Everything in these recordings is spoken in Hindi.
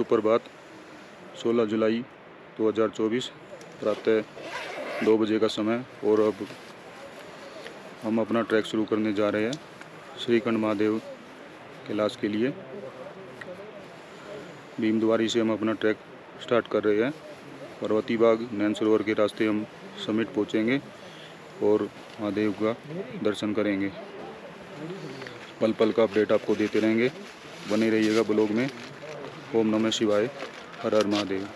सुप्रभात 16 जुलाई 2024 प्रातः 2 बजे का समय। और अब हम अपना ट्रैक शुरू करने जा रहे हैं श्रीखंड महादेव कैलाश के लिए। भीमद्वारी से हम अपना ट्रैक स्टार्ट कर रहे हैं। पर्वती बाग नैन सरोवर के रास्ते हम समिट पहुंचेंगे और महादेव का दर्शन करेंगे। पल पल का अपडेट आपको देते रहेंगे, बने रहिएगा ब्लॉग में। ओम नमः शिवाय, हर हर महादेव।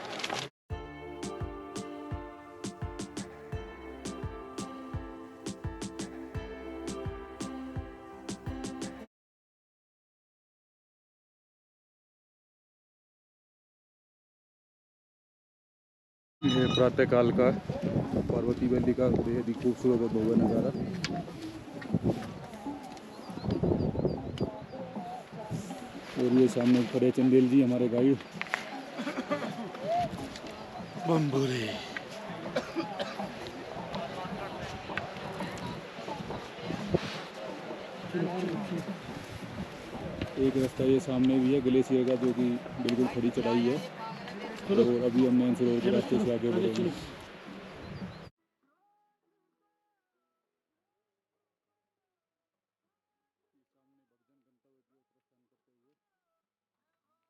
ये प्रातः काल का पार्वती वैली का बेहद ही खूबसूरत और भव्य नज़ारा। और ये सामने खड़े चंदेल जी हमारे गाइड। बम्बोरे एक रास्ता ये सामने भी है ग्लेशियर का, जो कि बिल्कुल खड़ी चढ़ाई है। और अभी हम नैन सरोवर के रास्ते से आगे बढ़ेंगे।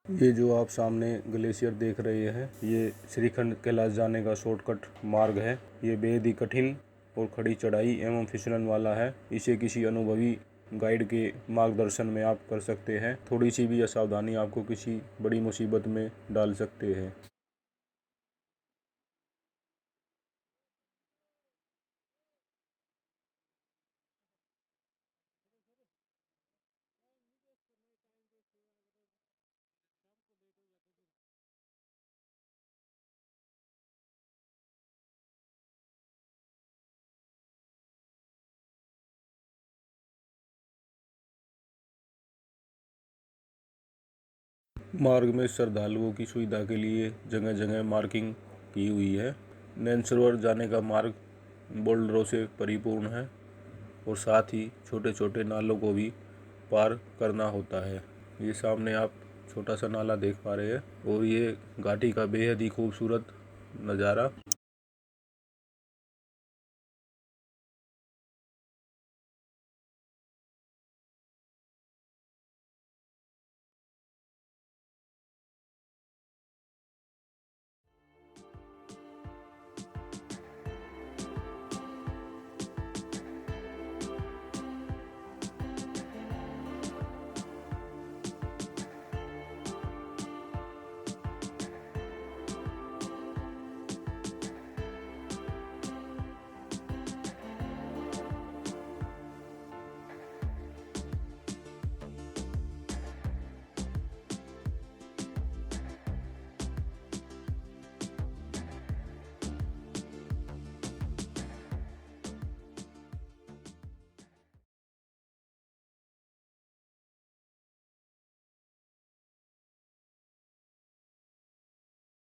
ये जो आप सामने ग्लेशियर देख रहे हैं, ये श्रीखंड कैलाश जाने का शॉर्टकट मार्ग है। ये बेहद ही कठिन और खड़ी चढ़ाई एवं फिसलन वाला है। इसे किसी अनुभवी गाइड के मार्गदर्शन में आप कर सकते हैं। थोड़ी सी भी असावधानी आपको किसी बड़ी मुसीबत में डाल सकते हैं। मार्ग में श्रद्धालुओं की सुविधा के लिए जगह जगह मार्किंग की हुई है। नैन सरोवर जाने का मार्ग बोल्डरों से परिपूर्ण है और साथ ही छोटे छोटे नालों को भी पार करना होता है। ये सामने आप छोटा सा नाला देख पा रहे हैं और ये घाटी का बेहद ही खूबसूरत नज़ारा।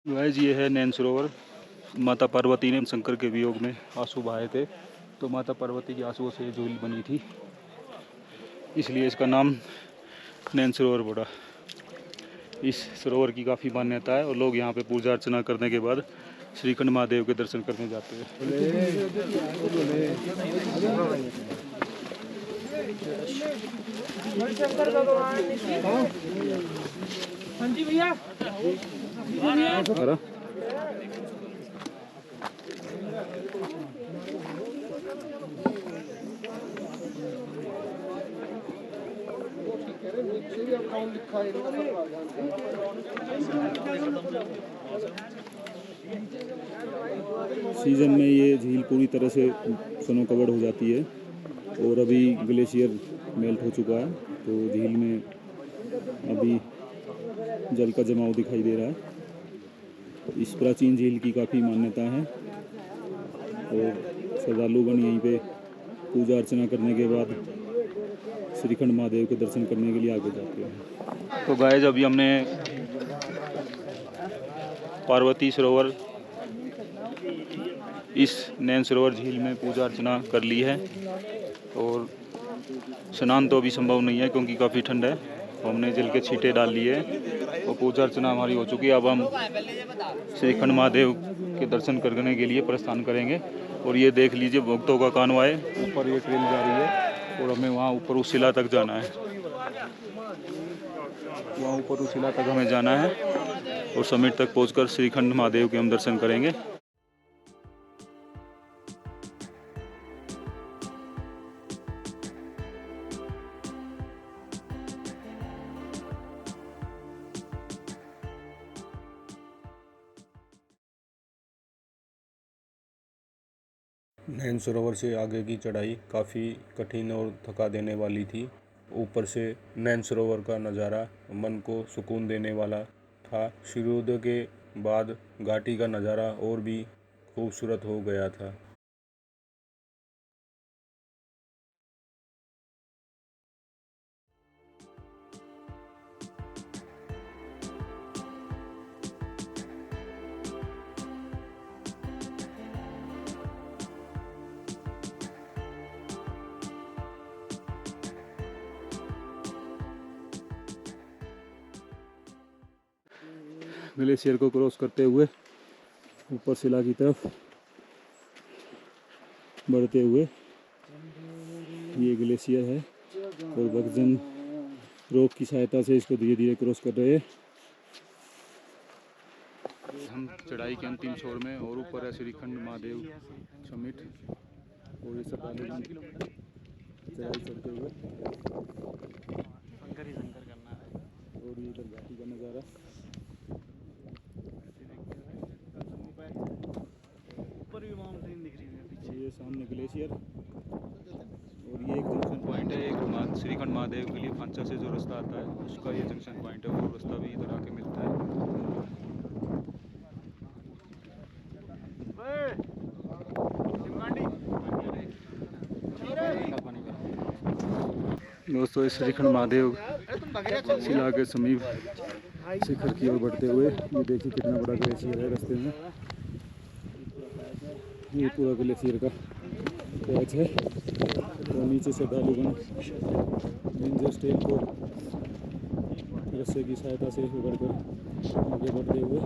गाइस, ये है नैन सरोवर। माता पार्वती ने शंकर के वियोग में आंसू बहाए थे, तो माता पार्वती के आंसुओं से झील बनी थी, इसलिए इसका नाम नैन सरोवर पड़ा। इस सरोवर की काफ़ी मान्यता है और लोग यहाँ पे पूजा अर्चना करने के बाद श्रीखंड महादेव के दर्शन करने जाते हैं। हाँ जी भैया। सीजन में ये झील पूरी तरह से स्नो कवर्ड हो जाती है और अभी ग्लेशियर मेल्ट हो चुका है, तो झील में अभी जल का जमाव दिखाई दे रहा है। इस प्राचीन झील की काफ़ी मान्यता है और श्रद्धालुगण यहीं पे पूजा अर्चना करने के बाद श्रीखंड महादेव के दर्शन करने के लिए आगे जाते हैं। तो गाइस, अभी हमने पार्वती सरोवर इस नैन सरोवर झील में पूजा अर्चना कर ली है और स्नान तो अभी संभव नहीं है क्योंकि काफ़ी ठंड है। हमने जल के छींटे डाल लिए और पूजा अर्चना हमारी हो चुकी है। अब हम श्रीखंड महादेव के दर्शन करने के लिए प्रस्थान करेंगे। और ये देख लीजिए भक्तों का कानवा है, ऊपर ये ट्रेन जा रही है और हमें वहाँ ऊपर उस शिला तक जाना है। वहाँ ऊपर उस शिला तक हमें जाना है और समिट तक पहुंचकर श्रीखंड महादेव के हम दर्शन करेंगे। नैन सरोवर से आगे की चढ़ाई काफ़ी कठिन और थका देने वाली थी। ऊपर से नैन सरोवर का नज़ारा मन को सुकून देने वाला था। सूर्योदय के बाद घाटी का नज़ारा और भी खूबसूरत हो गया था। ग्लेशियर को क्रॉस करते हुए ऊपर शिला की तरफ बढ़ते हुए ये ग्लेशियर है और भक्तजन रोप की सहायता से इसको धीरे धीरे क्रॉस कर रहे हैं। हम चढ़ाई के अंतिम छोर में और ऊपर है श्रीखंड महादेव समिट और ये सब चढ़ाई चढ़ते हुए और ये इधर घाटी का नज़ारा। ये सामने ग्लेशियर और ये एक जंक्शन पॉइंट है। एक श्रीखंड महादेव के लिए फांचा से जो रास्ता आता है उसका ये जंक्शन पॉइंट है। वो रास्ता भी इधर आके मिलता है। दोस्तों इस श्रीखंड महादेव शिला के समीप शिखर की ओर बढ़ते हुए ये देखिए कितना बड़ा ग्लेशियर है रास्ते में। ये पूरा ग्लेशियर का पैच है और नीचे से ढालूगढ़ रेंजर स्टेल को रस्से की सहायता से उगड़कर आगे बढ़ते हुए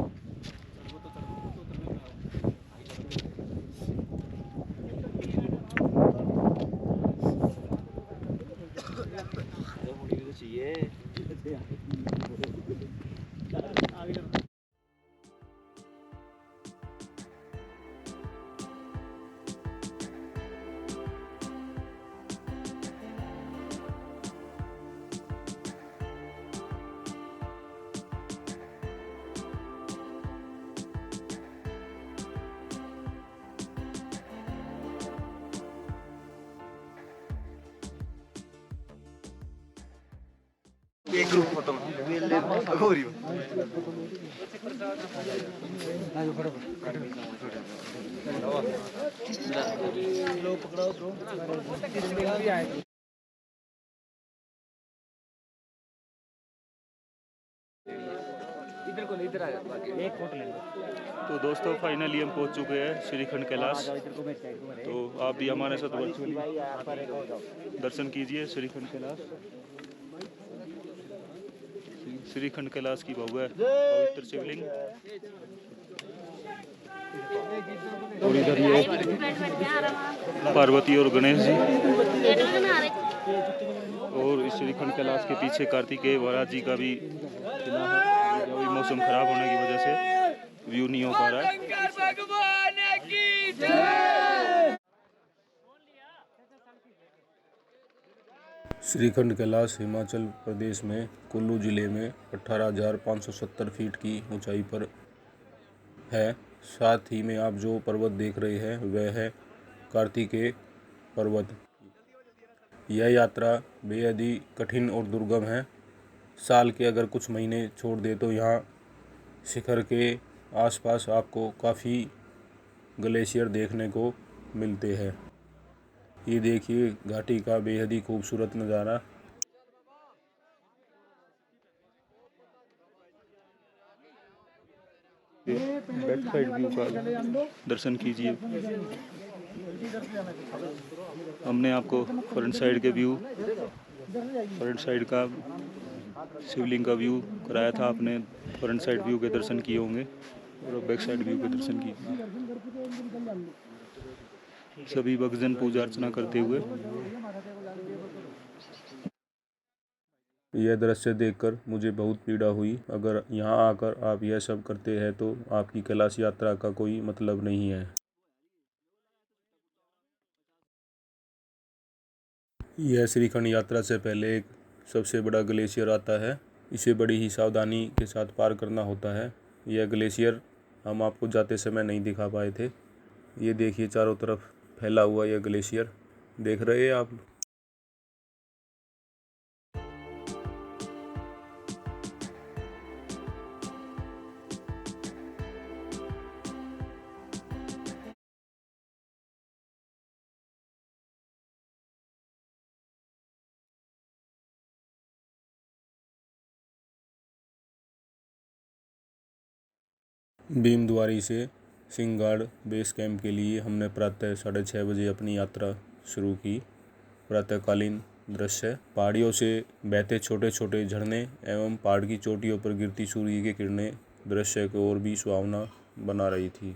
एक ग्रुप फोटो हो रही तो दोस्तों फाइनली हम पहुंच चुके हैं श्रीखंड कैलाश। तो आप भी हमारे साथ वर्चुअली दर्शन कीजिए श्रीखंड कैलाश। श्रीखंड कैलाश की भव्य पवित्र शिवलिंग और इधर ये पार्वती और गणेश जी और इस श्रीखंड कैलाश के पीछे कार्तिकेय महाराज जी का भी किला है। अभी मौसम खराब होने की वजह से व्यू नहीं हो पा रहा है। श्रीखंड कैलाश हिमाचल प्रदेश में कुल्लू जिले में 18,570 फीट की ऊंचाई पर है। साथ ही में आप जो पर्वत देख रहे हैं वह है कार्तिकेय पर्वत। यह यात्रा बेहद ही कठिन और दुर्गम है। साल के अगर कुछ महीने छोड़ दे तो यहाँ शिखर के आसपास आपको काफ़ी ग्लेशियर देखने को मिलते हैं। ये देखिए घाटी का बेहद ही खूबसूरत नज़ारा। बैक साइड व्यू का दर्शन कीजिए। हमने आपको फ्रंट साइड के व्यू, फ्रंट साइड का शिवलिंग का व्यू कराया था आपने, फ्रंट साइड व्यू के दर्शन किए होंगे और बैक साइड व्यू के दर्शन किए। सभी भक्तजन पूजा अर्चना करते हुए। यह दृश्य देखकर मुझे बहुत पीड़ा हुई। अगर यहाँ आकर आप यह सब करते हैं तो आपकी कैलाश यात्रा का कोई मतलब नहीं है। यह श्रीखंड यात्रा से पहले एक सबसे बड़ा ग्लेशियर आता है। इसे बड़ी ही सावधानी के साथ पार करना होता है। यह ग्लेशियर हम आपको जाते समय नहीं दिखा पाए थे। ये देखिए चारों तरफ फैला हुआ यह ग्लेशियर देख रहे हैं आप। भीमद्वारी से सिंहगढ़ बेस कैंप के लिए हमने प्रातः 6:30 बजे अपनी यात्रा शुरू की। प्रातःकालीन दृश्य, पहाड़ियों से बहते छोटे छोटे झरने एवं पहाड़ की चोटियों पर गिरती सूर्य की किरणें दृश्य को और भी सुहावना बना रही थी।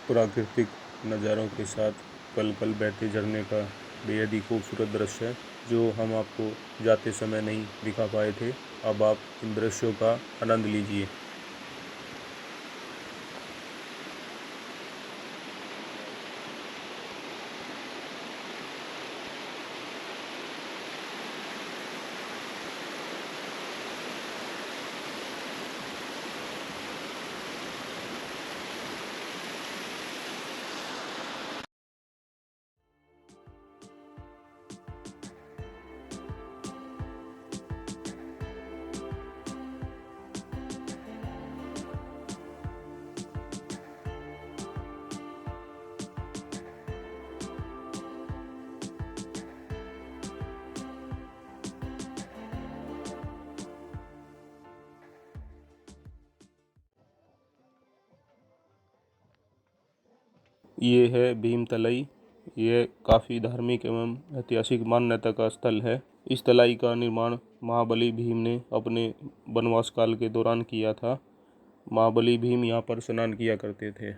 प्राकृतिक नज़ारों के साथ पल पल बहते झरने का बेहद ही खूबसूरत दृश्य है जो हम आपको जाते समय नहीं दिखा पाए थे। अब आप इन दृश्यों का आनंद लीजिए। ये है भीम तलाई। ये काफ़ी धार्मिक एवं ऐतिहासिक मान्यता का स्थल है। इस तलाई का निर्माण महाबली भीम ने अपने वनवास काल के दौरान किया था। महाबली भीम यहाँ पर स्नान किया करते थे।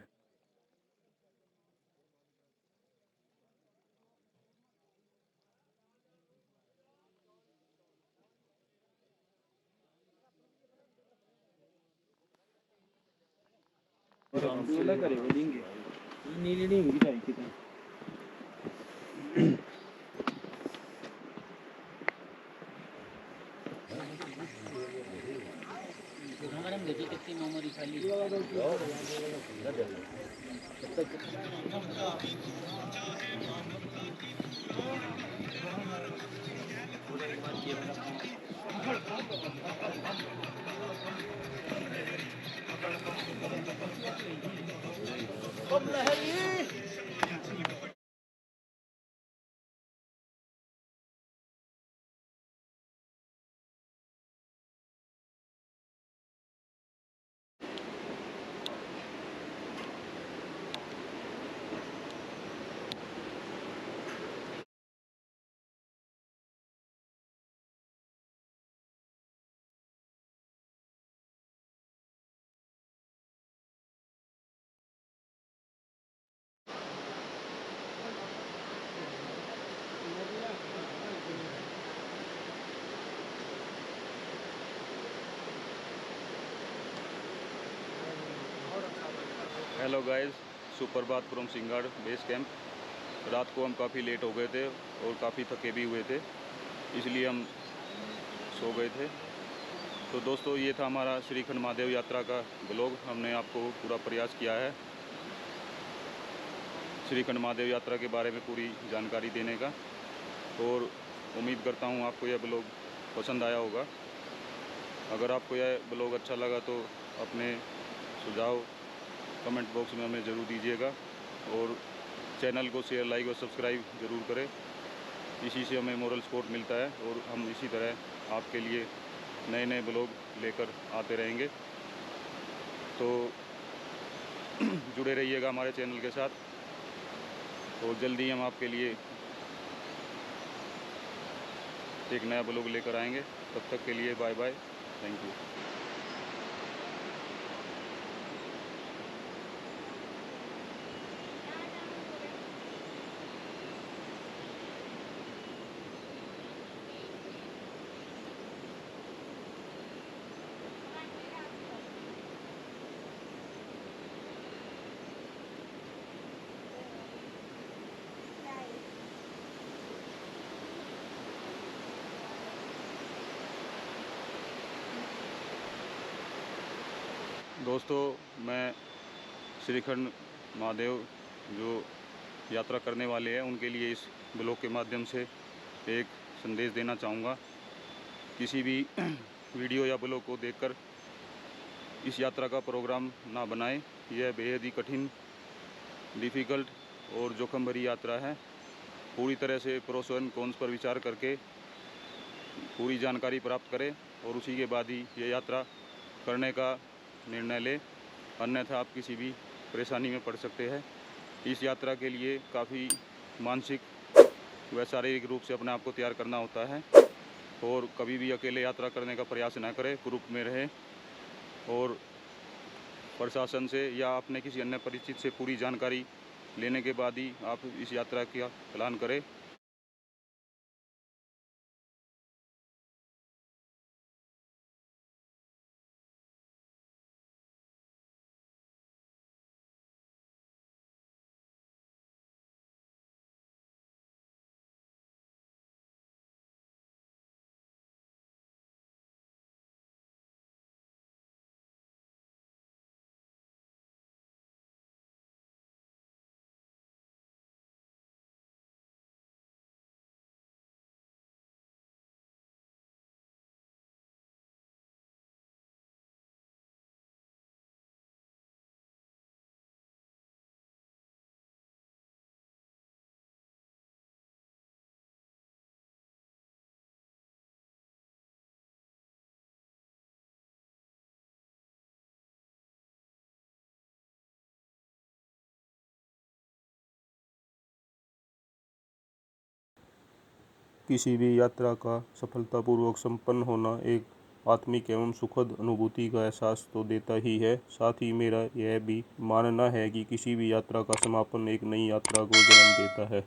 हेलो गाइस, सुप्रभात फ्रॉम सिंहगढ़ बेस कैंप। रात को हम काफ़ी लेट हो गए थे और काफ़ी थके भी हुए थे, इसलिए हम सो गए थे। तो दोस्तों, ये था हमारा श्रीखंड महादेव यात्रा का ब्लॉग। हमने आपको पूरा प्रयास किया है श्रीखंड महादेव यात्रा के बारे में पूरी जानकारी देने का, और उम्मीद करता हूँ आपको यह ब्लॉग पसंद आया होगा। अगर आपको यह ब्लॉग अच्छा लगा तो अपने सुझाव कमेंट बॉक्स में हमें ज़रूर दीजिएगा, और चैनल को शेयर, लाइक और सब्सक्राइब ज़रूर करें। इसी से हमें मोरल सपोर्ट मिलता है और हम इसी तरह आपके लिए नए नए ब्लॉग लेकर आते रहेंगे। तो जुड़े रहिएगा हमारे चैनल के साथ, और जल्दी हम आपके लिए एक नया ब्लॉग लेकर आएंगे। तब तक के लिए बाय बाय, थैंक यू। दोस्तों, मैं श्रीखंड महादेव जो यात्रा करने वाले हैं उनके लिए इस ब्लॉग के माध्यम से एक संदेश देना चाहूँगा। किसी भी वीडियो या ब्लॉग को देखकर इस यात्रा का प्रोग्राम ना बनाएं। यह बेहद ही कठिन, डिफ़िकल्ट और जोखिम भरी यात्रा है। पूरी तरह से प्रोस एंड कॉन्स पर विचार करके पूरी जानकारी प्राप्त करें और उसी के बाद ही ये यात्रा करने का निर्णय लें, अन्यथा आप किसी भी परेशानी में पड़ सकते हैं। इस यात्रा के लिए काफ़ी मानसिक व शारीरिक रूप से अपने आप को तैयार करना होता है और कभी भी अकेले यात्रा करने का प्रयास न करें, ग्रुप में रहें और प्रशासन से या अपने किसी अन्य परिचित से पूरी जानकारी लेने के बाद ही आप इस यात्रा का प्लान करें। किसी भी यात्रा का सफलतापूर्वक संपन्न होना एक आत्मिक एवं सुखद अनुभूति का एहसास तो देता ही है, साथ ही मेरा यह भी मानना है कि किसी भी यात्रा का समापन एक नई यात्रा को जन्म देता है।